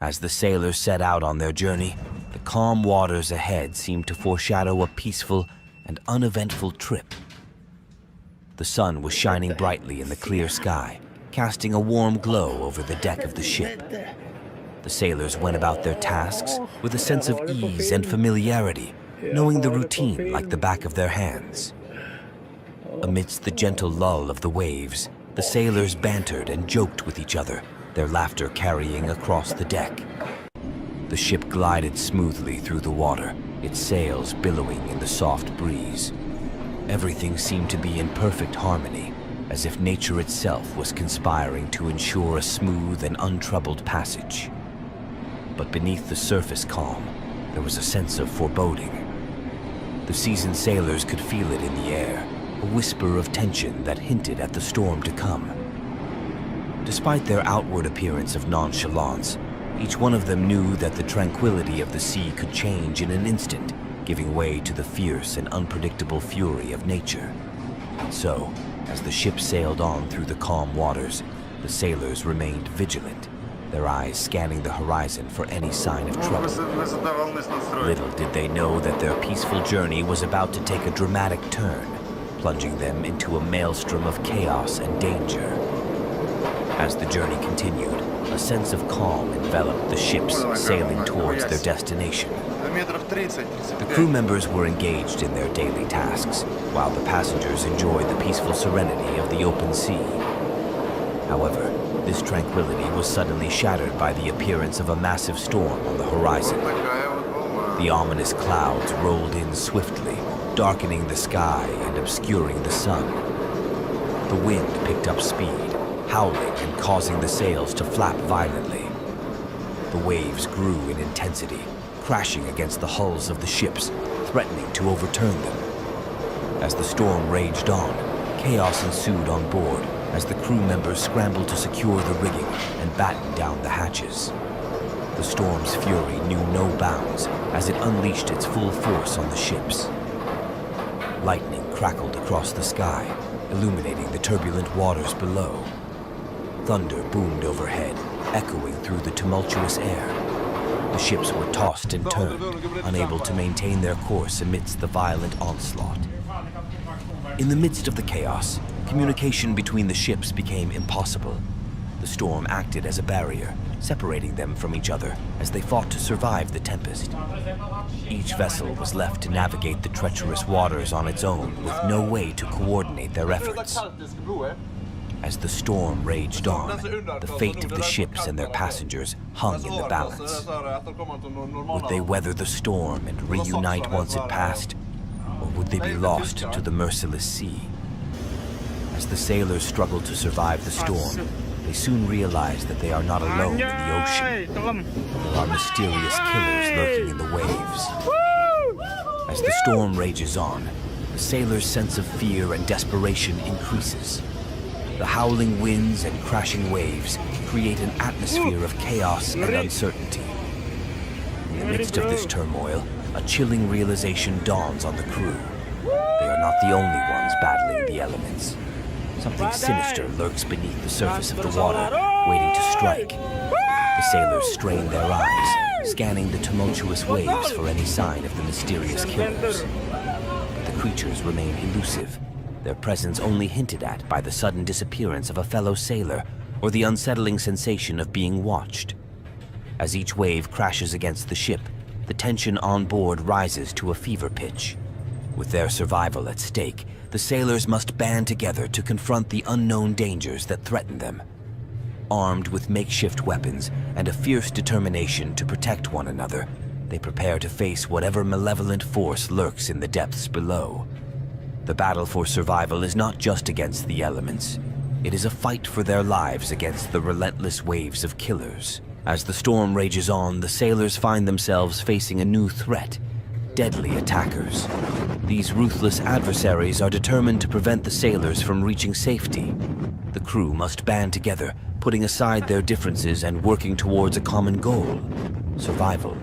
As the sailors set out on their journey, the calm waters ahead seemed to foreshadow a peaceful and uneventful trip. The sun was shining brightly in the clear sky, casting a warm glow over the deck of the ship. The sailors went about their tasks with a sense of ease and familiarity, knowing the routine like the back of their hands. Amidst the gentle lull of the waves, the sailors bantered and joked with each other, their laughter carrying across the deck. The ship glided smoothly through the water, its sails billowing in the soft breeze. Everything seemed to be in perfect harmony, as if nature itself was conspiring to ensure a smooth and untroubled passage. But beneath the surface calm, there was a sense of foreboding. The seasoned sailors could feel it in the air, a whisper of tension that hinted at the storm to come. Despite their outward appearance of nonchalance, each one of them knew that the tranquility of the sea could change in an instant, giving way to the fierce and unpredictable fury of nature. So, as the ship sailed on through the calm waters, the sailors remained vigilant, their eyes scanning the horizon for any sign of trouble. Little did they know that their peaceful journey was about to take a dramatic turn, plunging them into a maelstrom of chaos and danger. As the journey continued, a sense of calm enveloped the ships sailing towards their destination. The crew members were engaged in their daily tasks, while the passengers enjoyed the peaceful serenity of the open sea. However, this tranquility was suddenly shattered by the appearance of a massive storm on the horizon. The ominous clouds rolled in swiftly, darkening the sky and obscuring the sun. The wind picked up speed, howling and causing the sails to flap violently. The waves grew in intensity, crashing against the hulls of the ships, threatening to overturn them. As the storm raged on, chaos ensued on board as the crew members scrambled to secure the rigging and batten down the hatches. The storm's fury knew no bounds as it unleashed its full force on the ships. Lightning crackled across the sky, illuminating the turbulent waters below. Thunder boomed overhead, echoing through the tumultuous air. The ships were tossed and turned, unable to maintain their course amidst the violent onslaught. In the midst of the chaos, communication between the ships became impossible. The storm acted as a barrier, separating them from each other as they fought to survive the tempest. Each vessel was left to navigate the treacherous waters on its own, with no way to coordinate their efforts. As the storm raged on, the fate of the ships and their passengers hung in the balance. Would they weather the storm and reunite once it passed, or would they be lost to the merciless sea? As the sailors struggled to survive the storm, they soon realized that they are not alone in the ocean. There are mysterious killers lurking in the waves. As the storm rages on, the sailors' sense of fear and desperation increases. The howling winds and crashing waves create an atmosphere of chaos and uncertainty. In the midst of this turmoil, a chilling realization dawns on the crew. They are not the only ones battling the elements. Something sinister lurks beneath the surface of the water, waiting to strike. The sailors strain their eyes, scanning the tumultuous waves for any sign of the mysterious killers. But the creatures remain elusive, their presence only hinted at by the sudden disappearance of a fellow sailor or the unsettling sensation of being watched. As each wave crashes against the ship, the tension on board rises to a fever pitch. With their survival at stake, the sailors must band together to confront the unknown dangers that threaten them. Armed with makeshift weapons and a fierce determination to protect one another, they prepare to face whatever malevolent force lurks in the depths below. The battle for survival is not just against the elements. It is a fight for their lives against the relentless waves of killers. As the storm rages on, the sailors find themselves facing a new threat: deadly attackers. These ruthless adversaries are determined to prevent the sailors from reaching safety. The crew must band together, putting aside their differences and working towards a common goal: survival.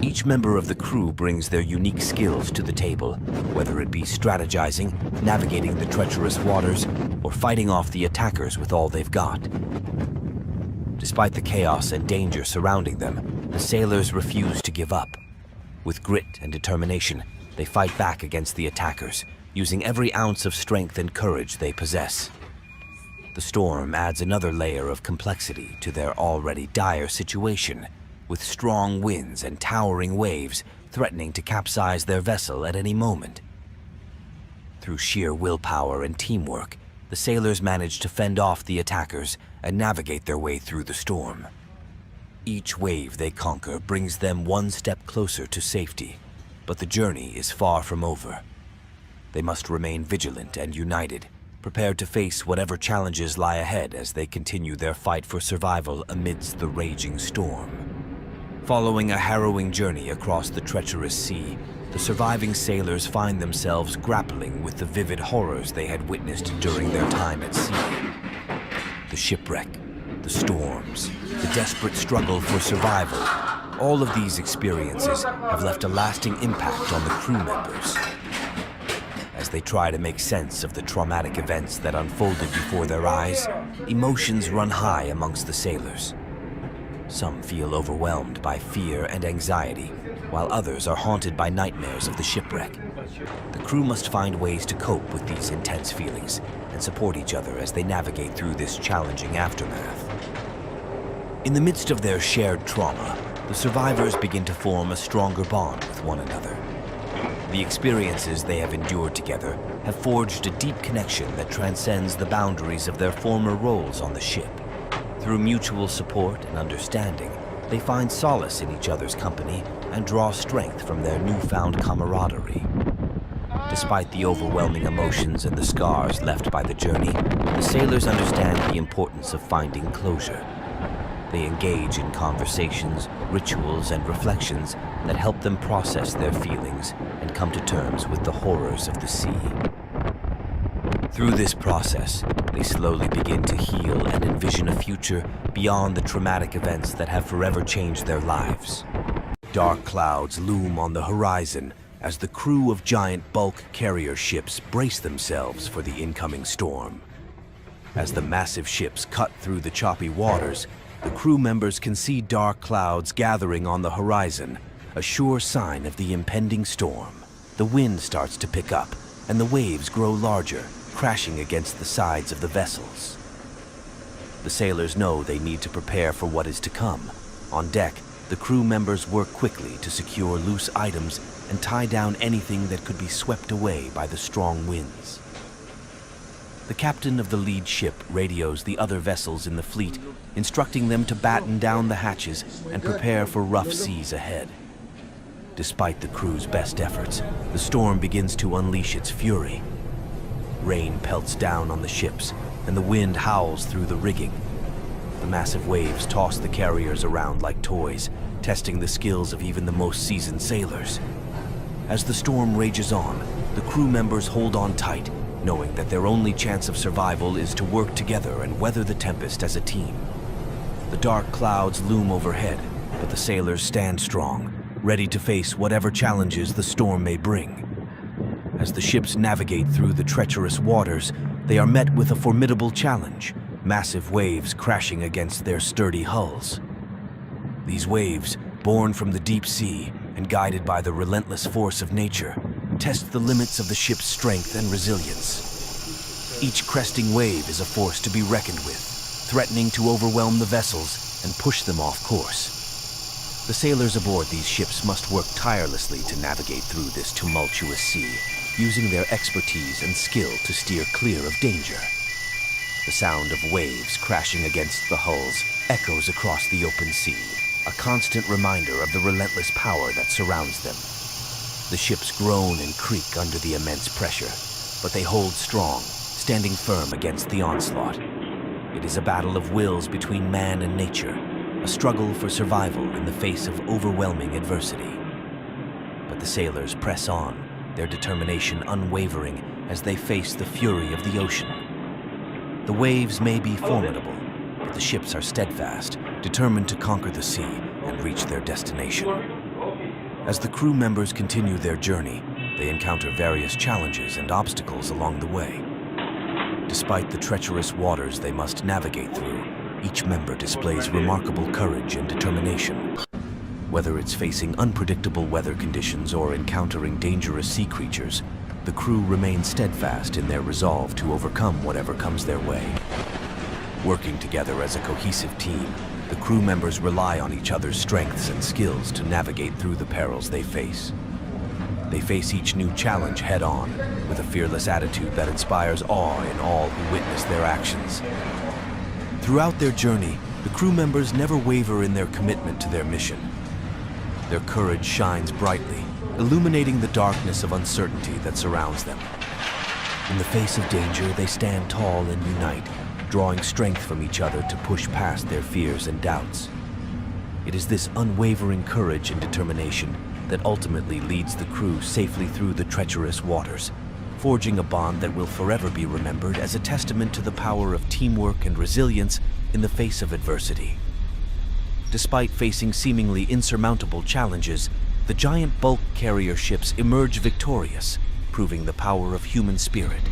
Each member of the crew brings their unique skills to the table, whether it be strategizing, navigating the treacherous waters, or fighting off the attackers with all they've got. Despite the chaos and danger surrounding them, the sailors refuse to give up. With grit and determination, they fight back against the attackers, using every ounce of strength and courage they possess. The storm adds another layer of complexity to their already dire situation, with strong winds and towering waves threatening to capsize their vessel at any moment. Through sheer willpower and teamwork, the sailors manage to fend off the attackers and navigate their way through the storm. Each wave they conquer brings them one step closer to safety, but the journey is far from over. They must remain vigilant and united, prepared to face whatever challenges lie ahead as they continue their fight for survival amidst the raging storm. Following a harrowing journey across the treacherous sea, the surviving sailors find themselves grappling with the vivid horrors they had witnessed during their time at sea. The shipwreck, the storms, the desperate struggle for survival, all of these experiences have left a lasting impact on the crew members. As they try to make sense of the traumatic events that unfolded before their eyes, emotions run high amongst the sailors. Some feel overwhelmed by fear and anxiety, while others are haunted by nightmares of the shipwreck. The crew must find ways to cope with these intense feelings and support each other as they navigate through this challenging aftermath. In the midst of their shared trauma, the survivors begin to form a stronger bond with one another. The experiences they have endured together have forged a deep connection that transcends the boundaries of their former roles on the ship. Through mutual support and understanding, they find solace in each other's company and draw strength from their newfound camaraderie. Despite the overwhelming emotions and the scars left by the journey, the sailors understand the importance of finding closure. They engage in conversations, rituals, and reflections that help them process their feelings and come to terms with the horrors of the sea. Through this process, they slowly begin to heal and envision a future beyond the traumatic events that have forever changed their lives. Dark clouds loom on the horizon as the crew of giant bulk carrier ships brace themselves for the incoming storm. As the massive ships cut through the choppy waters, the crew members can see dark clouds gathering on the horizon, a sure sign of the impending storm. The wind starts to pick up, and the waves grow larger, crashing against the sides of the vessels. The sailors know they need to prepare for what is to come. On deck, the crew members work quickly to secure loose items and tie down anything that could be swept away by the strong winds. The captain of the lead ship radios the other vessels in the fleet, instructing them to batten down the hatches and prepare for rough seas ahead. Despite the crew's best efforts, the storm begins to unleash its fury. Rain pelts down on the ships, and the wind howls through the rigging. The massive waves toss the carriers around like toys, testing the skills of even the most seasoned sailors. As the storm rages on, the crew members hold on tight, knowing that their only chance of survival is to work together and weather the tempest as a team. The dark clouds loom overhead, but the sailors stand strong, ready to face whatever challenges the storm may bring. As the ships navigate through the treacherous waters, they are met with a formidable challenge, massive waves crashing against their sturdy hulls. These waves, born from the deep sea and guided by the relentless force of nature, test the limits of the ship's strength and resilience. Each cresting wave is a force to be reckoned with, threatening to overwhelm the vessels and push them off course. The sailors aboard these ships must work tirelessly to navigate through this tumultuous sea, using their expertise and skill to steer clear of danger. The sound of waves crashing against the hulls echoes across the open sea, a constant reminder of the relentless power that surrounds them. The ships groan and creak under the immense pressure, but they hold strong, standing firm against the onslaught. It is a battle of wills between man and nature, a struggle for survival in the face of overwhelming adversity. But the sailors press on, their determination unwavering as they face the fury of the ocean. The waves may be formidable, but the ships are steadfast, determined to conquer the sea and reach their destination. As the crew members continue their journey, they encounter various challenges and obstacles along the way. Despite the treacherous waters they must navigate through, each member displays remarkable courage and determination. Whether it's facing unpredictable weather conditions or encountering dangerous sea creatures, the crew remains steadfast in their resolve to overcome whatever comes their way. Working together as a cohesive team, the crew members rely on each other's strengths and skills to navigate through the perils they face. They face each new challenge head-on, with a fearless attitude that inspires awe in all who witness their actions. Throughout their journey, the crew members never waver in their commitment to their mission. Their courage shines brightly, illuminating the darkness of uncertainty that surrounds them. In the face of danger, they stand tall and unite, drawing strength from each other to push past their fears and doubts. It is this unwavering courage and determination that ultimately leads the crew safely through the treacherous waters, forging a bond that will forever be remembered as a testament to the power of teamwork and resilience in the face of adversity. Despite facing seemingly insurmountable challenges, the giant bulk carrier ships emerge victorious, proving the power of human spirit